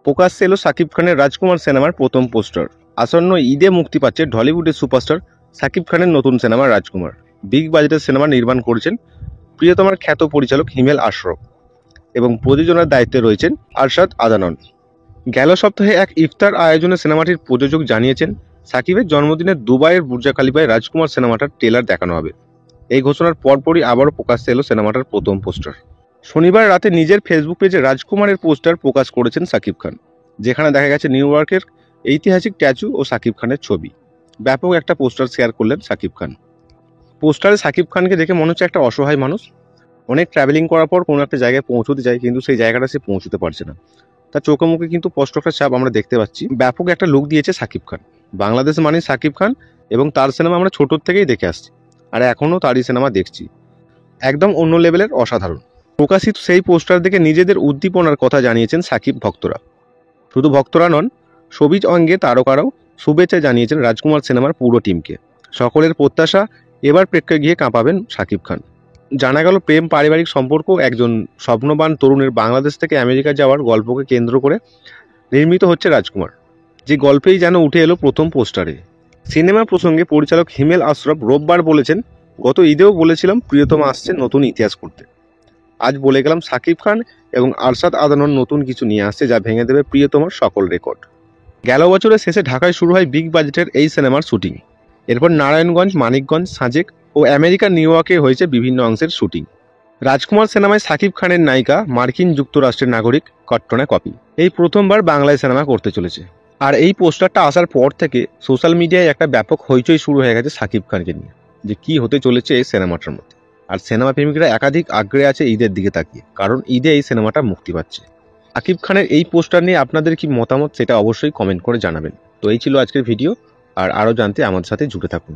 প্রকাশ্যে এলো শাকিব খানের রাজকুমার সিনেমার প্রথম পোস্টার। আসন্ন ঈদে মুক্তি পাচ্ছে ঢলিউডের সুপারস্টার শাকিব খানের নতুন সিনেমা রাজকুমার। বিগ বাজেটের সিনেমা নির্মাণ করছেন প্রিয়তমার খ্যাত পরিচালক হিমেল আশরফ এবং প্রযোজনার দায়িত্বে রয়েছেন আরশাদ আদানন। গেল সপ্তাহে এক ইফতার আয়োজনে সিনেমাটির প্রযোজক জানিয়েছেন শাকিবের জন্মদিনে দুবাইয়ের বুর্জ খালিফায় রাজকুমার সিনেমাটার ট্রেলার দেখানো হবে। এই ঘোষণার পরপরই আবারও প্রকাশ্যে এলো সিনেমাটার প্রথম পোস্টার। শনিবার রাতে নিজের ফেসবুক পেজে রাজকুমারের পোস্টার প্রকাশ করেছেন শাকিব খান, যেখানে দেখা গেছে নিউ ইয়র্কের ঐতিহাসিক স্ট্যাচু ও শাকিব খানের ছবি। ব্যাপক একটা পোস্টার শেয়ার করলেন শাকিব খান। পোস্টারে শাকিব খানকে দেখে মনে হচ্ছে একটা অসহায় মানুষ, অনেক ট্রাভেলিং করার পর কোনো একটা জায়গায় পৌঁছতে চায়, কিন্তু সেই জায়গাটা সে পৌঁছতে পারছে না। তার চোখে মুখে কিন্তু স্পষ্ট একটা ছাপ আমরা দেখতে পাচ্ছি। ব্যাপক একটা লুক দিয়েছে শাকিব খান। বাংলাদেশ মানে শাকিব খান, এবং তার সিনেমা আমরা ছোটোর থেকেই দেখে আসছি, আর এখনও তারই সিনেমা দেখছি। একদম অন্য লেভেলের অসাধারণ। প্রকাশিত সেই পোস্টার দেখে নিজেদের উদ্দীপনার কথা জানিয়েছেন শাকিব ভক্তরা। শুধু ভক্তরা নন, সবিজ অঙ্গে তারকারাও শুভেচ্ছা জানিয়েছেন রাজকুমার সিনেমার পুরো টিমকে। সকলের প্রত্যাশা এবার প্রেক্ষে গিয়ে কাঁপাবেন শাকিব খান। জানা গেল প্রেম পারিবারিক সম্পর্ক একজন স্বপ্নবান তরুণের বাংলাদেশ থেকে আমেরিকা যাওয়ার গল্পকে কেন্দ্র করে নির্মিত হচ্ছে রাজকুমার, যে গল্পেই যেন উঠে এলো প্রথম পোস্টারে। সিনেমা প্রসঙ্গে পরিচালক হিমেল আশরফ রোববার বলেছেন, গত ঈদেও বলেছিলাম প্রিয়তমা আসছে নতুন ইতিহাস করতে। আজ বলে গেলাম শাকিব খান এবং আরশাদ আদানন নতুন কিছু নিয়ে আসছে যা ভেঙে দেবে প্রিয়তমার সকল রেকর্ড। গেল বছরের শেষে ঢাকায় শুরু হয় বিগ বাজেটের এই সিনেমার শুটিং। এরপর নারায়ণগঞ্জ, মানিকগঞ্জ, সাজেক ও আমেরিকার নিউ ইয়র্কে হয়েছে বিভিন্ন অংশের শুটিং। রাজকুমার সিনেমায় শাকিব খানের নায়িকা মার্কিন যুক্তরাষ্ট্রের নাগরিক কট্টনা কপি এই প্রথমবার বাংলায় সিনেমা করতে চলেছে। আর এই পোস্টারটা আসার পর থেকে সোশ্যাল মিডিয়ায় একটা ব্যাপক হইচই শুরু হয়ে গেছে শাকিব খানকে নিয়ে, যে কি হতে চলেছে এই সিনেমাটার মধ্যে। আর সিনেমা প্রেমিকরা একাধিক আগ্রহে আছে ঈদের দিকে তাকিয়ে, কারণ ঈদে এই সিনেমাটা মুক্তি পাচ্ছে। শাকিব খানের এই পোস্টার নিয়ে আপনাদের কি মতামত সেটা অবশ্যই কমেন্ট করে জানাবেন। তো এই ছিল আজকের ভিডিও, আর আরও জানতে আমাদের সাথে জুড়ে থাকুন।